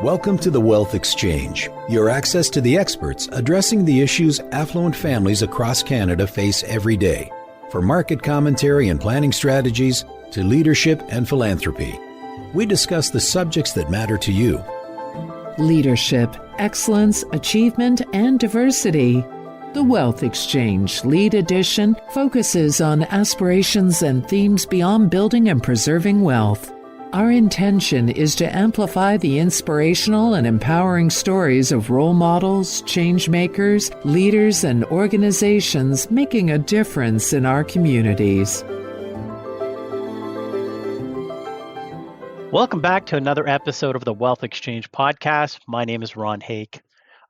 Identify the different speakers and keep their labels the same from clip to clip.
Speaker 1: Welcome to the Wealth Exchange, your access to the experts addressing the issues affluent families across Canada face every day, from market commentary and planning strategies to leadership and philanthropy. We discuss the subjects that matter to you.
Speaker 2: Leadership, excellence, achievement, and diversity. The Wealth Exchange Lead Edition focuses on aspirations and themes beyond building and preserving wealth. Our intention is to amplify the inspirational and empowering stories of role models, change makers, leaders, and organizations making a difference in our communities.
Speaker 3: Welcome back to another episode of the Wealth Exchange podcast. My name is Ron Haik.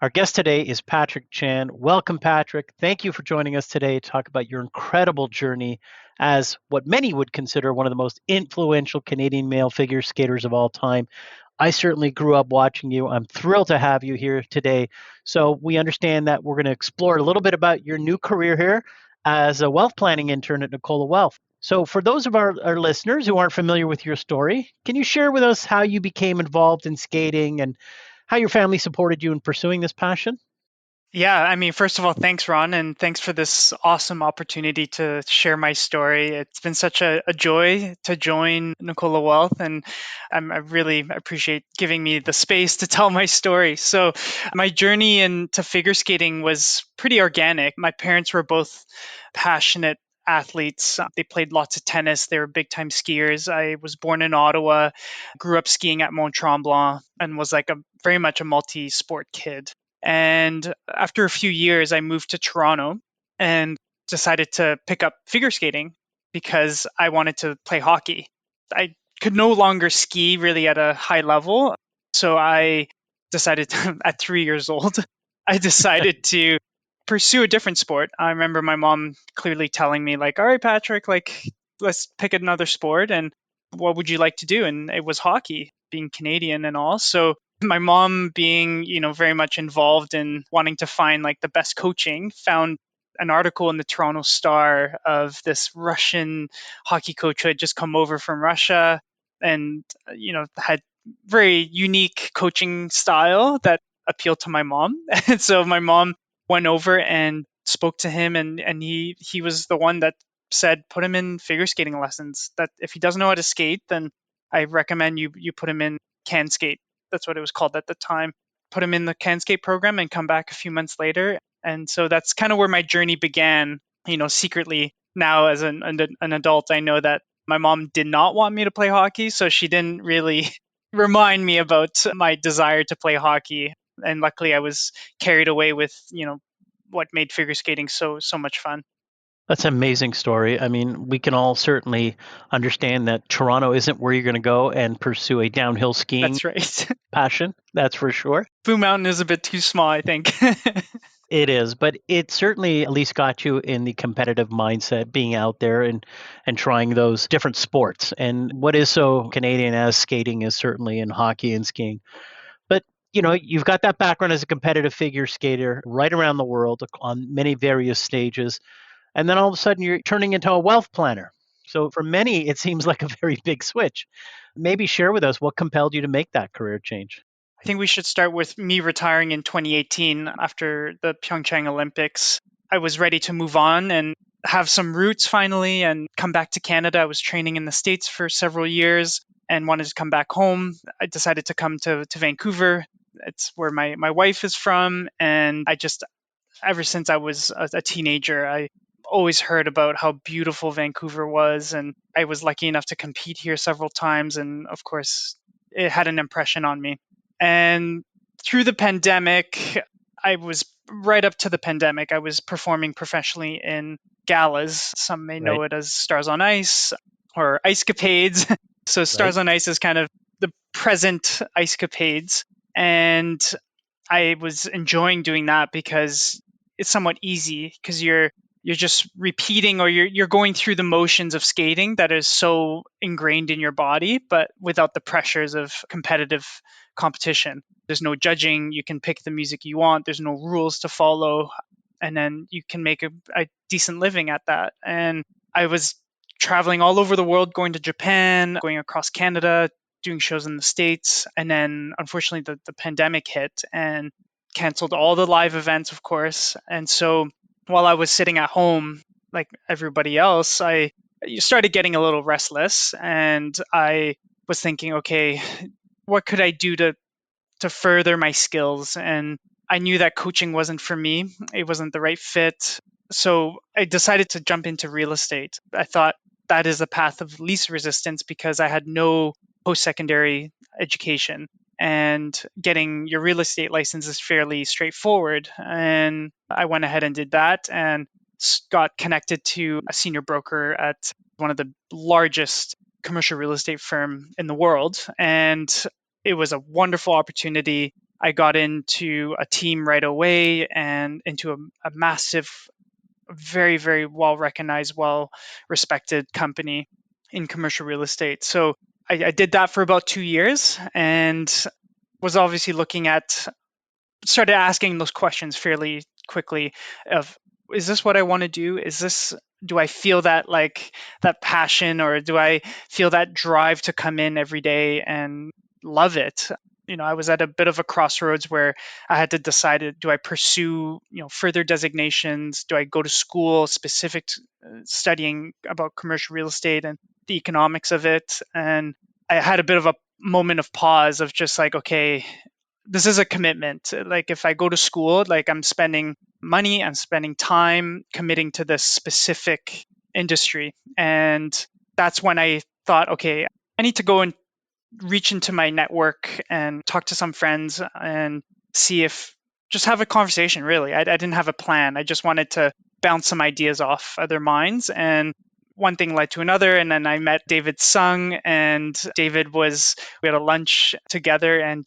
Speaker 3: Our guest today is Patrick Chan. Welcome, Patrick. Thank you for joining us today to talk about your incredible journey as what many would consider one of the most influential Canadian male figure skaters of all time. I certainly grew up watching you. I'm thrilled to have you here today. So we understand that we're going to explore a little bit about your new career here as a wealth planning intern at Nicola Wealth. So for those of our listeners who aren't familiar with your story, can you share with us how you became involved in skating and how your family supported you in pursuing this passion?
Speaker 4: Yeah, first of all, thanks, Ron, and thanks for this awesome opportunity to share my story. It's been such a joy to join Nicola Wealth, and I really appreciate giving me the space to tell my story. So my journey into figure skating was pretty organic. My parents were both passionate athletes. They played lots of tennis. They were big time skiers. I was born in Ottawa, grew up skiing at Mont Tremblant, and was like very much a multi-sport kid. And after a few years, I moved to Toronto and decided to pick up figure skating because I wanted to play hockey. I could no longer ski really at a high level. So I decided at 3 years old, I decided to pursue a different sport. I remember my mom clearly telling me like, all right, Patrick, like, let's pick another sport. And what would you like to do? And it was hockey, being Canadian and all. So my mom being, very much involved in wanting to find like the best coaching, found an article in the Toronto Star of this Russian hockey coach who had just come over from Russia and, had very unique coaching style that appealed to my mom. And so my mom went over and spoke to him and he was the one that said, put him in figure skating lessons, that if he doesn't know how to skate, then I recommend you put him in can skate. That's what it was called at the time. Put him in the can skate program and come back a few months later. And so that's kind of where my journey began, secretly. Now as an adult, I know that my mom did not want me to play hockey. So she didn't really remind me about my desire to play hockey. And luckily I was carried away with, what made figure skating so much fun.
Speaker 3: That's an amazing story. We can all certainly understand that Toronto isn't where you're going to go and pursue a downhill skiing
Speaker 4: That's right.
Speaker 3: passion. That's for sure.
Speaker 4: Blue Mountain is a bit too small, I think.
Speaker 3: It is, but it certainly at least got you in the competitive mindset, being out there and trying those different sports. And what is so Canadian as skating is certainly in hockey and skiing. But you've got that background as a competitive figure skater right around the world on many various stages. And then all of a sudden you're turning into a wealth planner. So for many, it seems like a very big switch. Maybe share with us what compelled you to make that career change.
Speaker 4: I think we should start with me retiring in 2018 after the Pyeongchang Olympics. I was ready to move on and have some roots finally and come back to Canada. I was training in the States for several years and wanted to come back home. I decided to come to Vancouver. It's where my wife is from. And ever since I was a teenager, I always heard about how beautiful Vancouver was. And I was lucky enough to compete here several times. And of course, it had an impression on me. And through the pandemic, right up to the pandemic, I was performing professionally in galas. Some may know it as Stars on Ice or Ice Capades. So Stars on Ice is kind of the present Ice Capades. And I was enjoying doing that because it's somewhat easy because you're just repeating or you're going through the motions of skating that is so ingrained in your body, but without the pressures of competitive competition. There's no judging. You can pick the music you want. There's no rules to follow. And then you can make a decent living at that. And I was traveling all over the world, going to Japan, going across Canada, doing shows in the States. And then unfortunately the pandemic hit and canceled all the live events, of course. And so while I was sitting at home, like everybody else, I started getting a little restless, and I was thinking, okay, what could I do to further my skills? And I knew that coaching wasn't for me. It wasn't the right fit. So I decided to jump into real estate. I thought that is the path of least resistance because I had no post-secondary education, and getting your real estate license is fairly straightforward. And I went ahead and did that and got connected to a senior broker at one of the largest commercial real estate firm in the world. And it was a wonderful opportunity. I got into a team right away and into a massive, very, very well recognized, well respected company in commercial real estate. So I did that for about 2 years and was obviously started asking those questions fairly quickly of, is this what I want to do? Do I feel that that passion, or do I feel that drive to come in every day and love it? I was at a bit of a crossroads where I had to decide, do I pursue, further designations? Do I go to school specific to studying about commercial real estate and the economics of it? And I had a bit of a moment of pause of just like, okay, this is a commitment. Like if I go to school, like I'm spending money, I'm spending time committing to this specific industry. And that's when I thought, okay, I need to go and reach into my network and talk to some friends and just have a conversation, really. I didn't have a plan. I just wanted to bounce some ideas off other minds. And one thing led to another, and then I met David Sung, and we had a lunch together and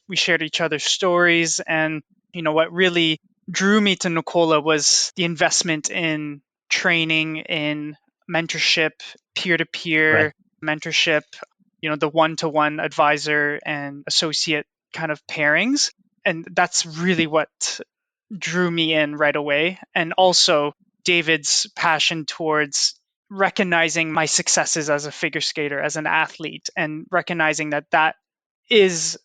Speaker 4: we shared each other's stories. And what really drew me to Nicola was the investment in training, in mentorship, peer-to-peer mentorship, the one-to-one advisor and associate kind of pairings. And that's really what drew me in right away. And also David's passion towards recognizing my successes as a figure skater, as an athlete, and recognizing that is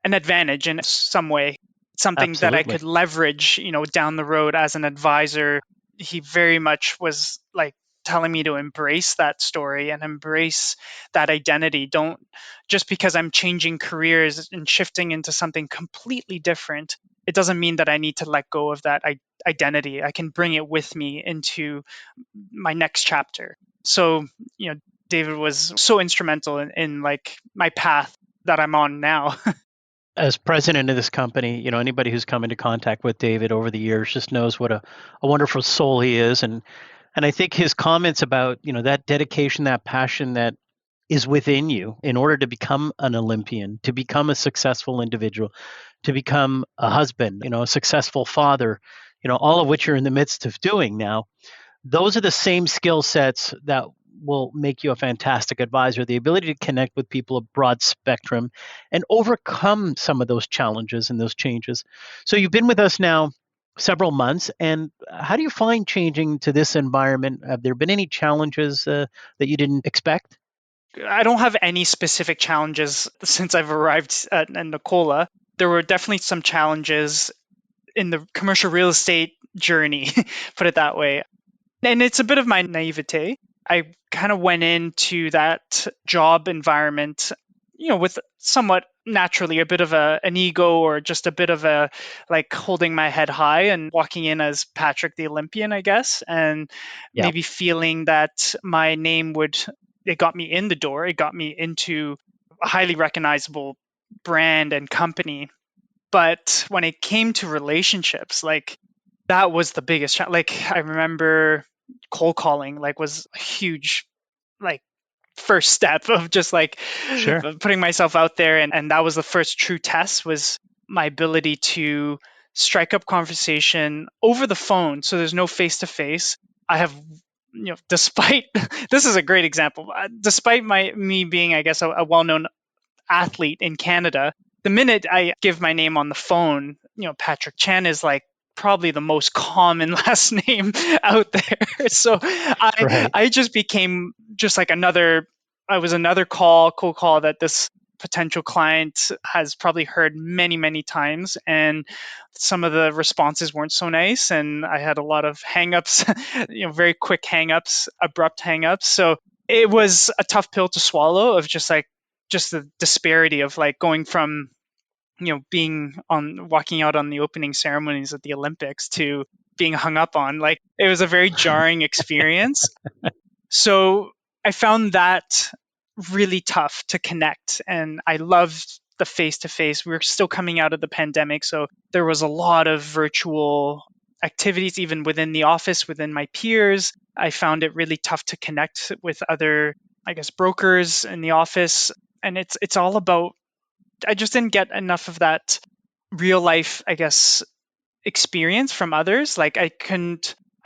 Speaker 4: an advantage in some way, something that I could leverage, down the road as an advisor. He very much was like telling me to embrace that story and embrace that identity. Don't, just because I'm changing careers and shifting into something completely different, it doesn't mean that I need to let go of that identity. I can bring it with me into my next chapter. So, David was so instrumental in like my path that I'm on now.
Speaker 3: As president of this company, anybody who's come into contact with David over the years just knows what a wonderful soul he is. And I think his comments about, that dedication, that passion that is within you in order to become an Olympian, to become a successful individual, to become a husband, a successful father, all of which you're in the midst of doing now. Those are the same skill sets that will make you a fantastic advisor. The ability to connect with people of broad spectrum and overcome some of those challenges and those changes. So you've been with us now several months, and how do you find changing to this environment? Have there been any challenges that you didn't expect?
Speaker 4: I don't have any specific challenges since I've arrived at Nicola. There were definitely some challenges in the commercial real estate journey, put it that way. And it's a bit of my naivete. I kind of went into that job environment, with somewhat naturally a bit of an ego, or just a bit of a like holding my head high and walking in as Patrick the Olympian, I guess, and maybe feeling that my name it got me in the door. It got me into a highly recognizable brand and company. But when it came to relationships, like that was the biggest challenge. Like I remember cold calling was a huge first step of just putting myself out there, and that was the first true test, was my ability to strike up conversation over the phone. So there's no face to face. I have, despite this is a great example, despite me being, I guess, a well-known athlete in Canada, the minute I give my name on the phone, Patrick Chan is probably the most common last name out there. So I just became just another I was another cold call that this potential client has probably heard many, many times. And some of the responses weren't so nice. And I had a lot of hangups, very quick hangups, abrupt hangups. So it was a tough pill to swallow of just the disparity of like going from walking out on the opening ceremonies at the Olympics to being hung up on. Like, it was a very jarring experience. So I found that really tough to connect, and I loved the face-to-face. We were still coming out of the pandemic, so there was a lot of virtual activities even within the office, within my peers. I found it really tough to connect with other, I guess, brokers in the office. And it's all about, I just didn't get enough of that real life, I guess, experience from others. Like, I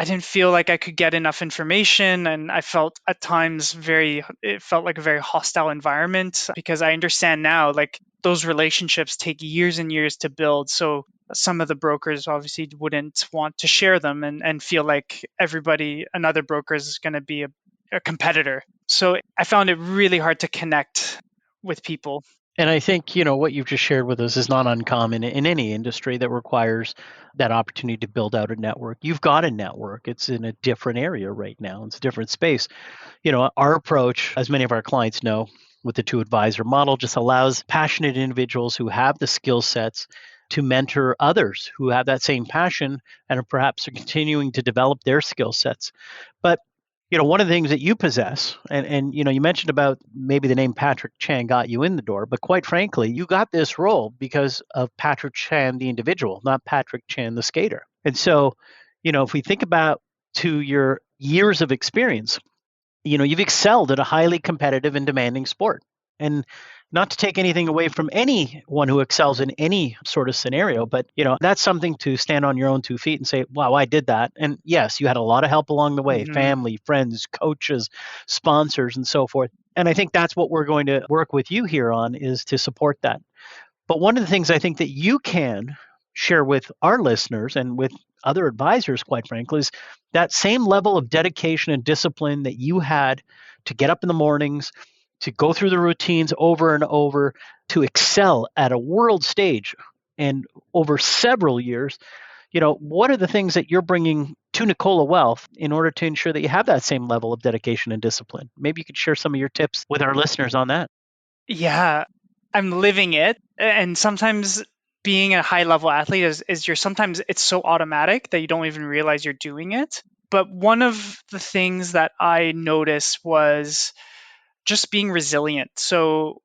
Speaker 4: didn't feel like I could get enough information, and I felt at times it felt like a very hostile environment, because I understand now, like, those relationships take years and years to build. So some of the brokers obviously wouldn't want to share them and feel like another broker is going to be a competitor. So I found it really hard to connect with people.
Speaker 3: And I think, what you've just shared with us is not uncommon in any industry that requires that opportunity to build out a network. You've got a network. It's in a different area right now. It's a different space. Our approach, as many of our clients know, with the 2 advisor model, just allows passionate individuals who have the skill sets to mentor others who have that same passion and are perhaps continuing to develop their skill sets. But one of the things that you possess, and you mentioned about maybe the name Patrick Chan got you in the door, but quite frankly, you got this role because of Patrick Chan, the individual, not Patrick Chan, the skater. And so, if we think about to your years of experience, you've excelled at a highly competitive and demanding sport. And not to take anything away from anyone who excels in any sort of scenario, but that's something to stand on your own 2 feet and say, wow, I did that. And yes, you had a lot of help along the way, family, friends, coaches, sponsors, and so forth. And I think that's what we're going to work with you here on, is to support that. But one of the things I think that you can share with our listeners and with other advisors, quite frankly, is that same level of dedication and discipline that you had to get up in the mornings, to go through the routines over and over, to excel at a world stage and over several years. What are the things that you're bringing to Nicola Wealth in order to ensure that you have that same level of dedication and discipline? Maybe you could share some of your tips with our listeners on that.
Speaker 4: Yeah, I'm living it. And sometimes being a high level athlete is sometimes it's so automatic that you don't even realize you're doing it. But one of the things that I noticed was just being resilient. So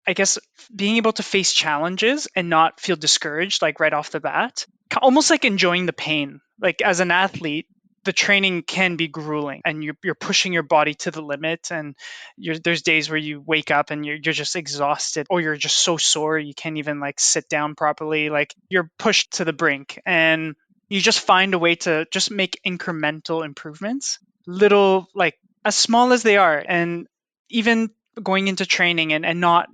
Speaker 4: I guess being able to face challenges and not feel discouraged, like right off the bat, almost like enjoying the pain. Like, as an athlete, the training can be grueling, and you're pushing your body to the limit, and there's days where you wake up and you're just exhausted, or you're just so sore you can't even like sit down properly. Like, you're pushed to the brink, and you just find a way to just make incremental improvements, little, like, as small as they are. And even going into training and not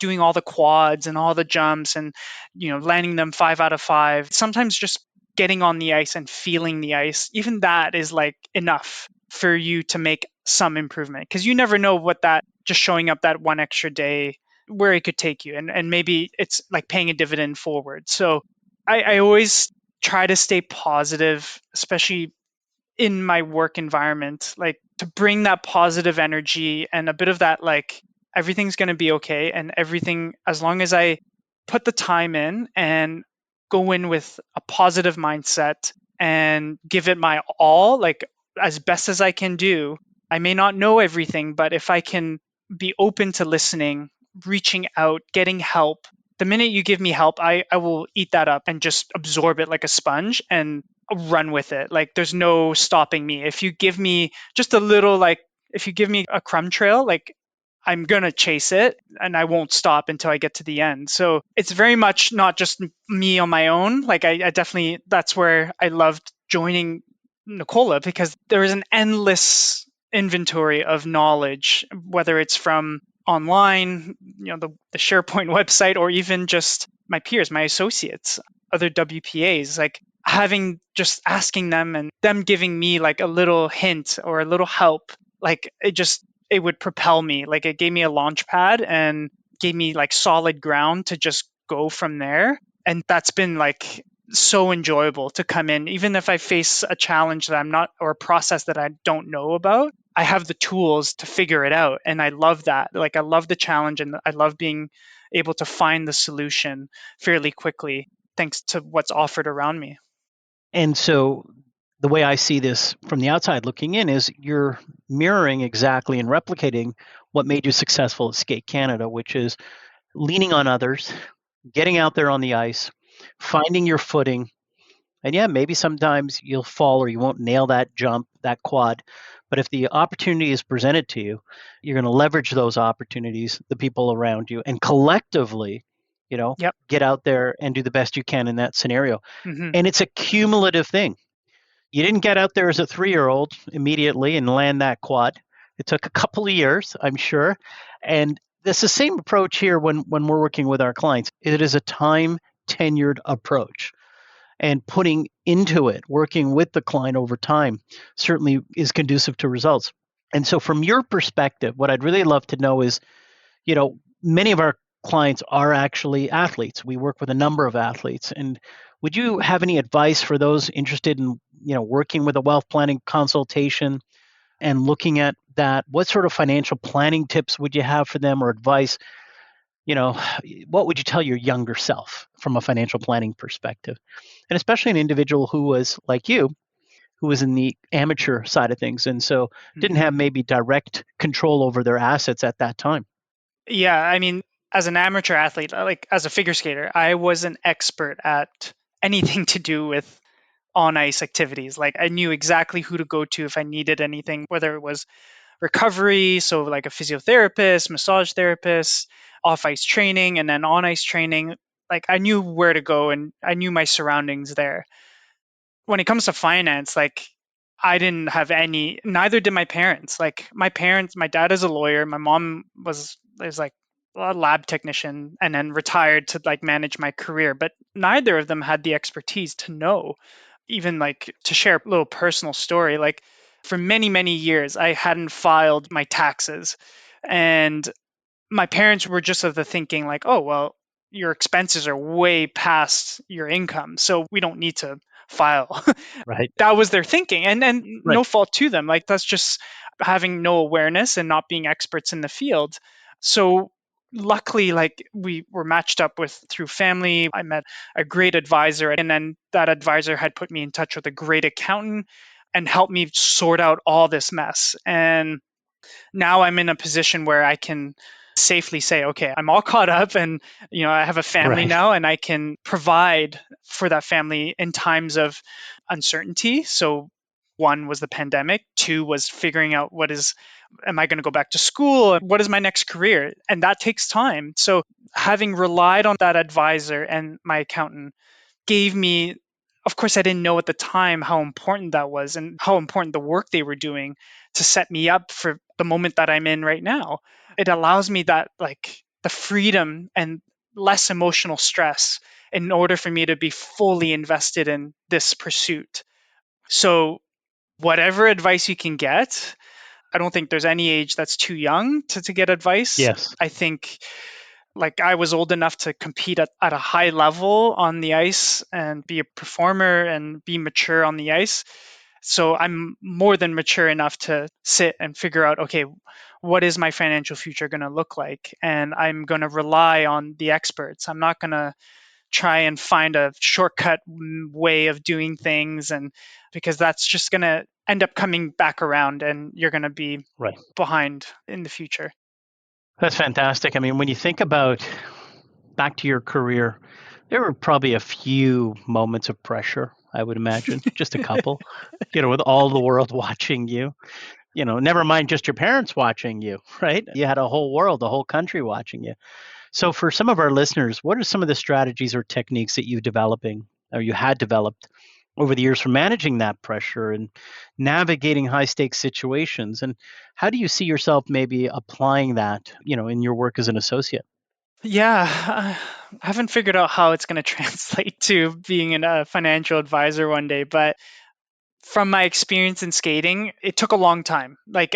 Speaker 4: doing all the quads and all the jumps and landing them 5 out of 5, sometimes just getting on the ice and feeling the ice, even that is like enough for you to make some improvement, because you never know what that just showing up that one extra day, where it could take you, and maybe it's like paying a dividend forward. So I always try to stay positive, especially in my work environment, like to bring that positive energy and a bit of that, like, everything's going to be okay, and everything, as long as I put the time in and go in with a positive mindset and give it my all, like as best as I can do. I may not know everything, but if I can be open to listening, reaching out, getting help, the minute you give me help, I will eat that up and just absorb it like a sponge and run with it. Like, there's no stopping me. If you give me just a little, like, if you give me a crumb trail, like, I'm going to chase it and I won't stop until I get to the end. So it's very much not just me on my own. Like, I definitely, that's where I loved joining Nicola, because there is an endless inventory of knowledge, whether it's from online, the SharePoint website, or even just my peers, my associates, other WPAs, like just asking them and them giving me like a little hint or a little help. Like, it just it would propel me. Like it gave me a launch pad and gave me like solid ground to just go from there. And that's been like so enjoyable to come in. Even if I face a challenge that I'm not, or a process that I don't know about, I have the tools to figure it out. And I love that. Like I love the challenge and I love being able to find the solution fairly quickly thanks to what's offered around me.
Speaker 3: And so the way I see this from the outside looking in is you're mirroring exactly and replicating what made you successful at Skate Canada, which is leaning on others, getting out there on the ice, finding your footing. And yeah, maybe sometimes you'll fall or you won't nail that jump, that quad. But if the opportunity is presented to you, you're going to leverage those opportunities, the people around you, and collectively,
Speaker 4: Yep.
Speaker 3: get out there and do the best you can in that scenario.
Speaker 4: Hmm.
Speaker 3: And it's a cumulative thing. You didn't get out there as a 3-year-old immediately and land that quad. It took a couple of years, I'm sure. And it's the same approach here when we're working with our clients. It is a time tenured approach. And putting into it, working with the client over time, certainly is conducive to results. And so, from your perspective, what I'd really love to know is, many of our clients are actually athletes. We work with a number of athletes. And would you have any advice for those interested in, working with a wealth planning consultation and looking at that? What sort of financial planning tips would you have for them or advice? What would you tell your younger self from a financial planning perspective? And especially an individual who was like you, who was in the amateur side of things and so didn't
Speaker 4: Hmm.
Speaker 3: have maybe direct control over their assets at that time.
Speaker 4: Yeah, I mean, as an amateur athlete, like as a figure skater, I was an expert at anything to do with on ice activities. Like I knew exactly who to go to if I needed anything, whether it was recovery, so like a physiotherapist, massage therapist, off ice training, and then on ice training. Like I knew where to go and I knew my surroundings there. When it comes to finance, like I didn't have any, neither did my parents. Like my parents, my dad is a lawyer, my mom was like a lab technician and then retired to like manage my career, but neither of them had the expertise to know. Even like to share a little personal story, like for many, many years, I hadn't filed my taxes. And my parents were just of the thinking like, oh, well, your expenses are way past your income, so we don't need to file.
Speaker 3: Right.
Speaker 4: That was their thinking, and
Speaker 3: Right.
Speaker 4: no fault to them. Like that's just having no awareness and not being experts in the field. So luckily, like we were matched up with through family. I met a great advisor, and then that advisor had put me in touch with a great accountant and helped me sort out all this mess. And now I'm in a position where I can safely say, okay, I'm all caught up and I have a family
Speaker 3: Right.
Speaker 4: now and I can provide for that family in times of uncertainty. So one was the pandemic, two was figuring out am I going to go back to school? What is my next career? And that takes time. So having relied on that advisor and my accountant gave me, of course, I didn't know at the time how important that was and how important the work they were doing to set me up for the moment that I'm in right now. It allows me that, like, the freedom and less emotional stress in order for me to be fully invested in this pursuit. So, whatever advice you can get, I don't think there's any age that's too young to get advice.
Speaker 3: Yes.
Speaker 4: I think like I was old enough to compete at a high level on the ice and be a performer and be mature on the ice. So I'm more than mature enough to sit and figure out, okay, what is my financial future going to look like? And I'm going to rely on the experts. I'm not going to try and find a shortcut way of doing things, and because that's just going to end up coming back around and you're going to be
Speaker 3: Right.
Speaker 4: behind in the future.
Speaker 3: That's fantastic. I mean, when you think about back to your career, there were probably a few moments of pressure, I would imagine, just a couple, with all the world watching you. Never mind just your parents watching you, right? You had a whole world, a whole country watching you. So for some of our listeners, what are some of the strategies or techniques that you had developed over the years for managing that pressure and navigating high stakes situations? And how do you see yourself maybe applying that, in your work as an associate?
Speaker 4: Yeah, I haven't figured out how it's going to translate to being a financial advisor one day, but from my experience in skating, it took a long time. Like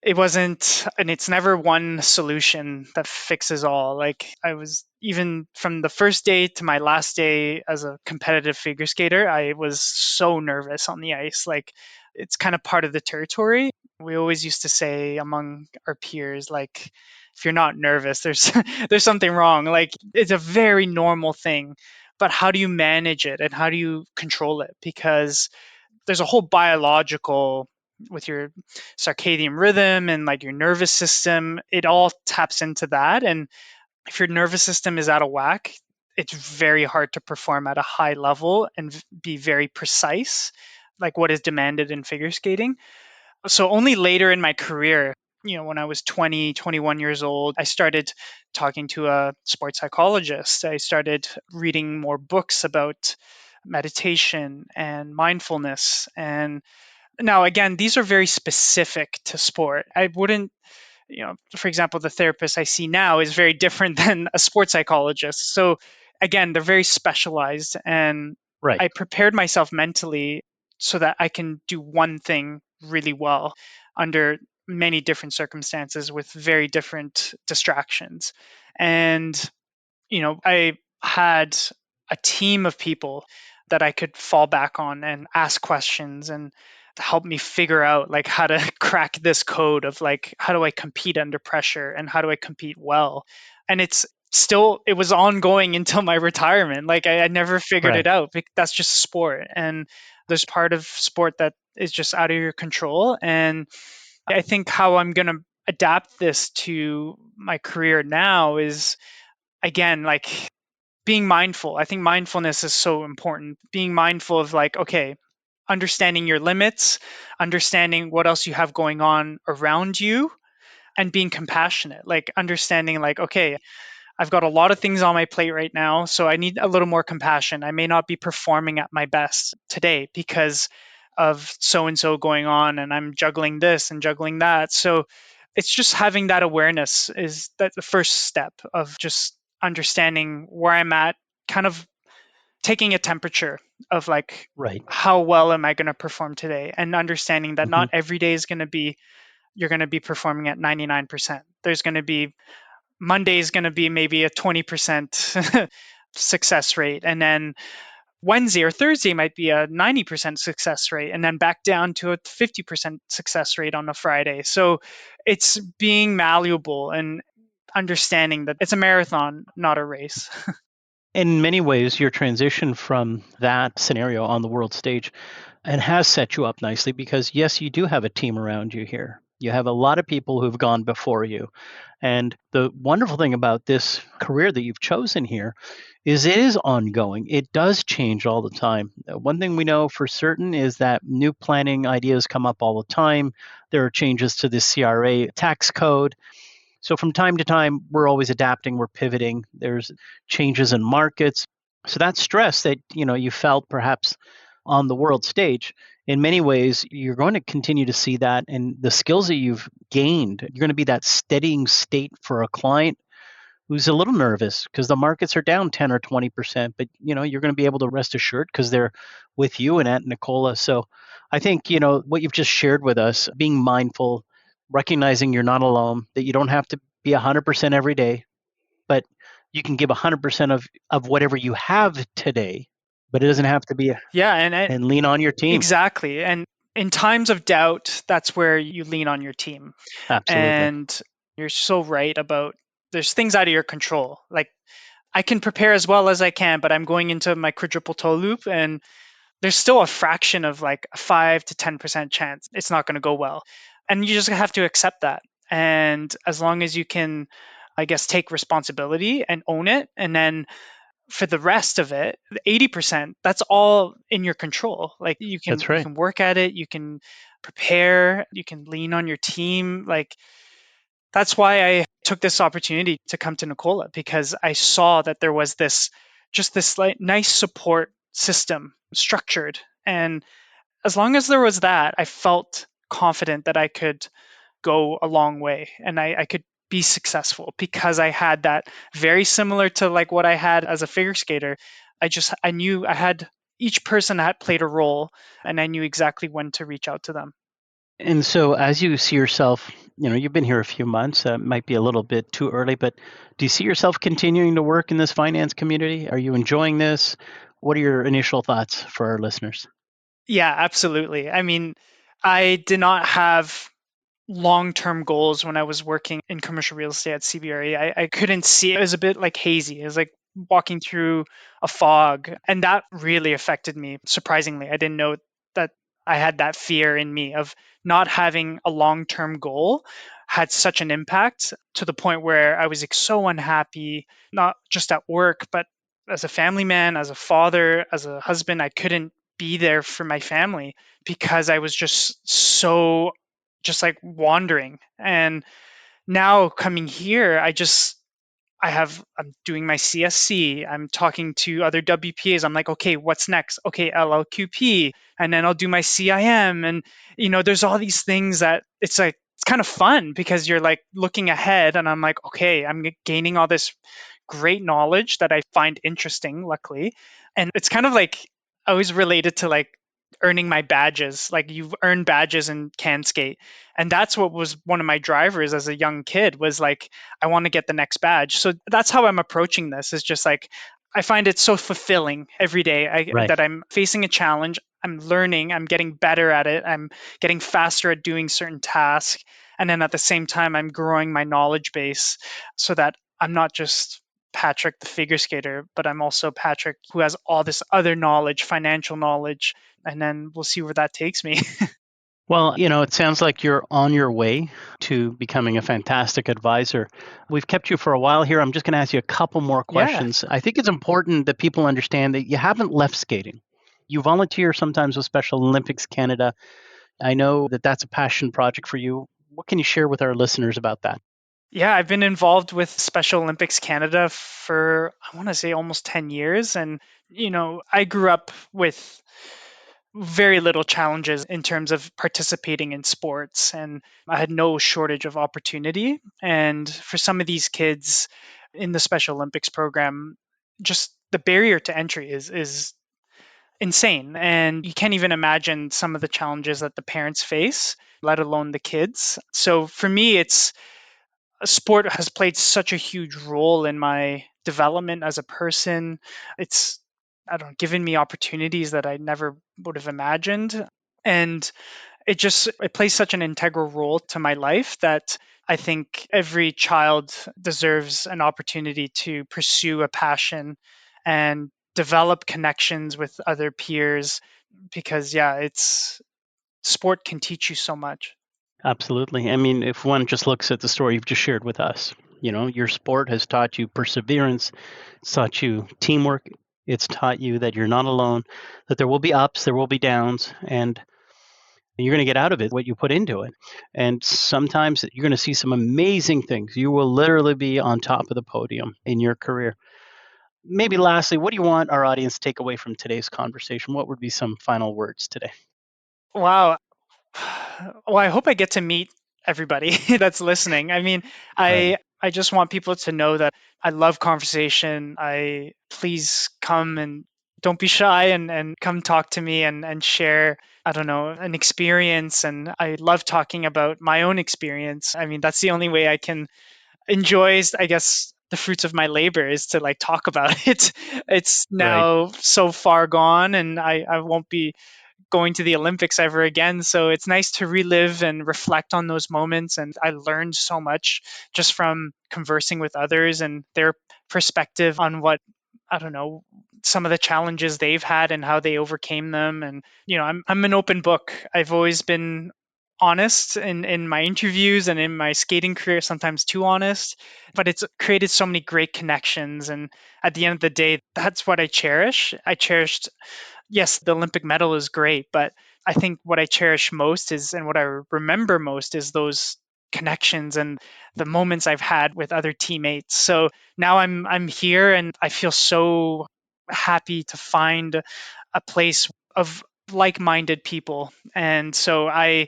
Speaker 4: it wasn't, and it's never one solution that fixes all. Like, I was, even from the first day to my last day as a competitive figure skater, I was so nervous on the ice. Like, it's kind of part of the territory. We always used to say among our peers, like, if you're not nervous, there's there's something wrong. Like, it's a very normal thing, but how do you manage it and how do you control it? Because there's a whole biological, with your circadian rhythm and like your nervous system, it all taps into that. And if your nervous system is out of whack, it's very hard to perform at a high level and be very precise, like what is demanded in figure skating. So only later in my career, when I was 20, 21 years old, I started talking to a sports psychologist. I started reading more books about meditation and mindfulness. And now, again, these are very specific to sport. I wouldn't, for example, the therapist I see now is very different than a sports psychologist. So, again, they're very specialized. And
Speaker 3: Right.
Speaker 4: I prepared myself mentally so that I can do one thing really well under many different circumstances with very different distractions. And I had a team of people that I could fall back on and ask questions and to help me figure out like how to crack this code of like how do I compete under pressure and how do I compete well. And it was ongoing until my retirement. Like I never figured it
Speaker 3: Right.
Speaker 4: out. That's just sport, and there's part of sport that is just out of your control. And I think how I'm going to adapt this to my career now is, again, like being mindful. I think mindfulness is so important. Being mindful of like, okay, understanding your limits, understanding what else you have going on around you, and being compassionate. Like understanding like, okay, I've got a lot of things on my plate right now, so I need a little more compassion. I may not be performing at my best today because of so and so going on, and I'm juggling this and juggling that. So it's just having that awareness is that the first step of just understanding where I'm at, kind of taking a temperature of like
Speaker 3: Right.
Speaker 4: how well am I going to perform today, and understanding that
Speaker 3: Hmm.
Speaker 4: not every day is going to be you're going to be performing at 99%. There's going to be Monday is going to be maybe a 20% success rate. And then Wednesday or Thursday might be a 90% success rate, and then back down to a 50% success rate on a Friday. So it's being malleable and understanding that it's a marathon, not a race.
Speaker 3: In many ways, your transition from that scenario on the world stage and has set you up nicely because, yes, you do have a team around you here. You have a lot of people who've gone before you. And the wonderful thing about this career that you've chosen here is it is ongoing. It does change all the time. One thing we know for certain is that new planning ideas come up all the time. There are changes to the CRA tax code. So from time to time, we're always adapting, we're pivoting. There's changes in markets. So that stress that you felt perhaps on the world stage, in many ways, you're going to continue to see that, and the skills that you've gained, you're going to be that steadying state for a client who's a little nervous because the markets are down 10 or 20%, but you're going to be able to rest assured because they're with you and at Nicola. So I think, what you've just shared with us, being mindful, recognizing you're not alone, that you don't have to be 100% every day, but you can give 100% of whatever you have today, but it doesn't have to be,
Speaker 4: Yeah, and
Speaker 3: and lean on your team.
Speaker 4: exactly. And in times of doubt, that's where you lean on your team.
Speaker 3: Absolutely.
Speaker 4: And you're so right about there's things out of your control. Like I can prepare as well as I can, but I'm going into my quadruple toe loop, and there's still a fraction of like a 5 to 10% chance it's not going to go well. And you just have to accept that. And as long as you can, I guess, take responsibility and own it, and then for the rest of it, the 80%, that's all in your control. Like you can
Speaker 3: That's
Speaker 4: you
Speaker 3: right.
Speaker 4: can work at it, you can prepare, you can lean on your team. Like that's why I took this opportunity to come to Nicola, because I saw that there was this like nice support system structured. And as long as there was that, I felt confident that I could go a long way and I could be successful because I had that, very similar to like what I had as a figure skater. I knew I had each person had played a role, and I knew exactly when to reach out to them.
Speaker 3: And so, as you see yourself, you've been here a few months, might be a little bit too early, but do you see yourself continuing to work in this finance community? Are you enjoying this? What are your initial thoughts for our listeners?
Speaker 4: Yeah, absolutely. I mean, I did not have long-term goals when I was working in commercial real estate at CBRE. I couldn't see it. It was a bit like hazy. It was like walking through a fog. And that really affected me, surprisingly. I didn't know that I had that fear in me of not having a long-term goal had such an impact to the point where I was like so unhappy, not just at work, but as a family man, as a father, as a husband. I couldn't be there for my family because I was just so just like wandering. And now coming here, I'm doing my CSC. I'm talking to other WPAs. I'm like, okay, what's next? Okay, LLQP, and then I'll do my CIM. And there's all these things that it's kind of fun because you're like looking ahead. And I'm like, okay, I'm gaining all this great knowledge that I find interesting, luckily. And it's kind of like I always related to like earning my badges. Like you earn badges in can skate. And that's what was one of my drivers as a young kid was like, I want to get the next badge. So that's how I'm approaching this is just like, I find it so fulfilling every day
Speaker 3: Right.
Speaker 4: that I'm facing a challenge. I'm learning, I'm getting better at it. I'm getting faster at doing certain tasks. And then at the same time, I'm growing my knowledge base so that I'm not just Patrick, the figure skater, but I'm also Patrick who has all this other knowledge, financial knowledge. And then we'll see where that takes me.
Speaker 3: Well, it sounds like you're on your way to becoming a fantastic advisor. We've kept you for a while here. I'm just going to ask you a couple more
Speaker 4: Yeah.
Speaker 3: questions. I think it's important that people understand that you haven't left skating. You volunteer sometimes with Special Olympics Canada. I know that that's a passion project for you. What can you share with our listeners about that?
Speaker 4: Yeah, I've been involved with Special Olympics Canada for, I want to say almost 10 years. And, I grew up with very little challenges in terms of participating in sports, and I had no shortage of opportunity. And for some of these kids in the Special Olympics program, just the barrier to entry is insane. And you can't even imagine some of the challenges that the parents face, let alone the kids. So for me, it's sport has played such a huge role in my development as a person. It's, I don't know, given me opportunities that I never would have imagined. And it plays such an integral role to my life that I think every child deserves an opportunity to pursue a passion and develop connections with other peers because yeah, it's sport can teach you so much.
Speaker 3: Absolutely. I mean, if one just looks at the story you've just shared with us, your sport has taught you perseverance, it's taught you teamwork, it's taught you that you're not alone, that there will be ups, there will be downs, and you're going to get out of it what you put into it. And sometimes you're going to see some amazing things. You will literally be on top of the podium in your career. Maybe lastly, what do you want our audience to take away from today's conversation? What would be some final words today?
Speaker 4: Wow. Well, I hope I get to meet everybody that's listening. I mean,
Speaker 3: Right.
Speaker 4: I just want people to know that I love conversation. I please come and don't be shy and come talk to me and share, I don't know, an experience. And I love talking about my own experience. I mean, that's the only way I can enjoy, I guess, the fruits of my labor is to like talk about it. It's
Speaker 3: Right.
Speaker 4: now so far gone and I won't be going to the Olympics ever again. So it's nice to relive and reflect on those moments. And I learned so much just from conversing with others and their perspective on what, I don't know, some of the challenges they've had and how they overcame them. And, I'm an open book. I've always been honest in my interviews and in my skating career, sometimes too honest, but it's created so many great connections. And at the end of the day, that's what I cherish. I cherished, yes, the Olympic medal is great, but I think what I cherish most is, and what I remember most is those connections and the moments I've had with other teammates. So now I'm here and I feel so happy to find a place of like-minded people. And so I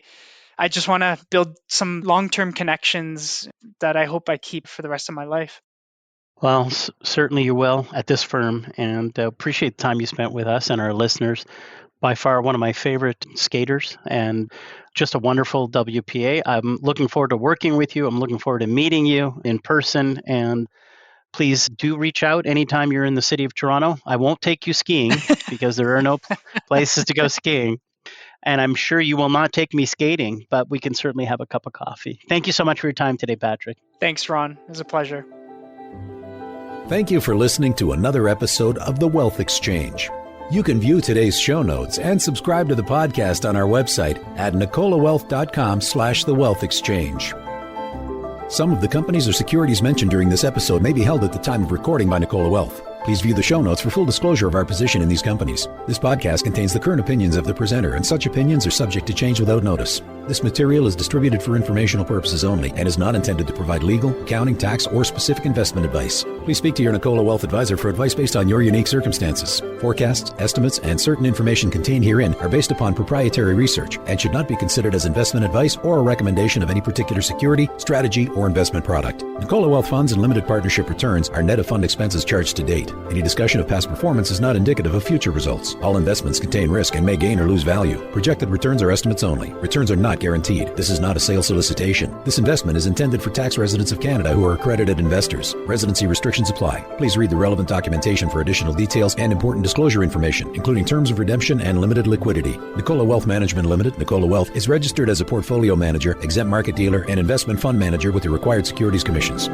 Speaker 4: just want to build some long-term connections that I hope I keep for the rest of my life.
Speaker 3: Well, certainly you will at this firm, and appreciate the time you spent with us and our listeners. by far one of my favorite skaters and just a wonderful WPA. I'm looking forward to working with you. I'm looking forward to meeting you in person. And please do reach out anytime you're in the city of Toronto. I won't take you skiing because there are no places to go skiing. And I'm sure you will not take me skating, but we can certainly have a cup of coffee. Thank you so much for your time today, Patrick.
Speaker 4: Thanks, Ron. It was a pleasure.
Speaker 1: Thank you for listening to another episode of The Wealth Exchange. You can view today's show notes and subscribe to the podcast on our website at nicolawealth.com/The Wealth Exchange. Some of the companies or securities mentioned during this episode may be held at the time of recording by Nicola Wealth. Please view the show notes for full disclosure of our position in these companies. This podcast contains the current opinions of the presenter, and such opinions are subject to change without notice. This material is distributed for informational purposes only and is not intended to provide legal, accounting, tax, or specific investment advice. Please speak to your Nicola Wealth advisor for advice based on your unique circumstances. Forecasts, estimates, and certain information contained herein are based upon proprietary research and should not be considered as investment advice or a recommendation of any particular security, strategy, or investment product. Nicola Wealth funds and limited partnership returns are net of fund expenses charged to date. Any discussion of past performance is not indicative of future results. All investments contain risk and may gain or lose value. Projected returns are estimates only. Returns are not guaranteed. This is not a sales solicitation. This investment is intended for tax residents of Canada who are accredited investors. Residency restrictions apply. Please read the relevant documentation for additional details and important disclosure information, including terms of redemption and limited liquidity. Nicola Wealth Management Limited, Nicola Wealth, is registered as a portfolio manager, exempt market dealer, and investment fund manager with the required securities commissions.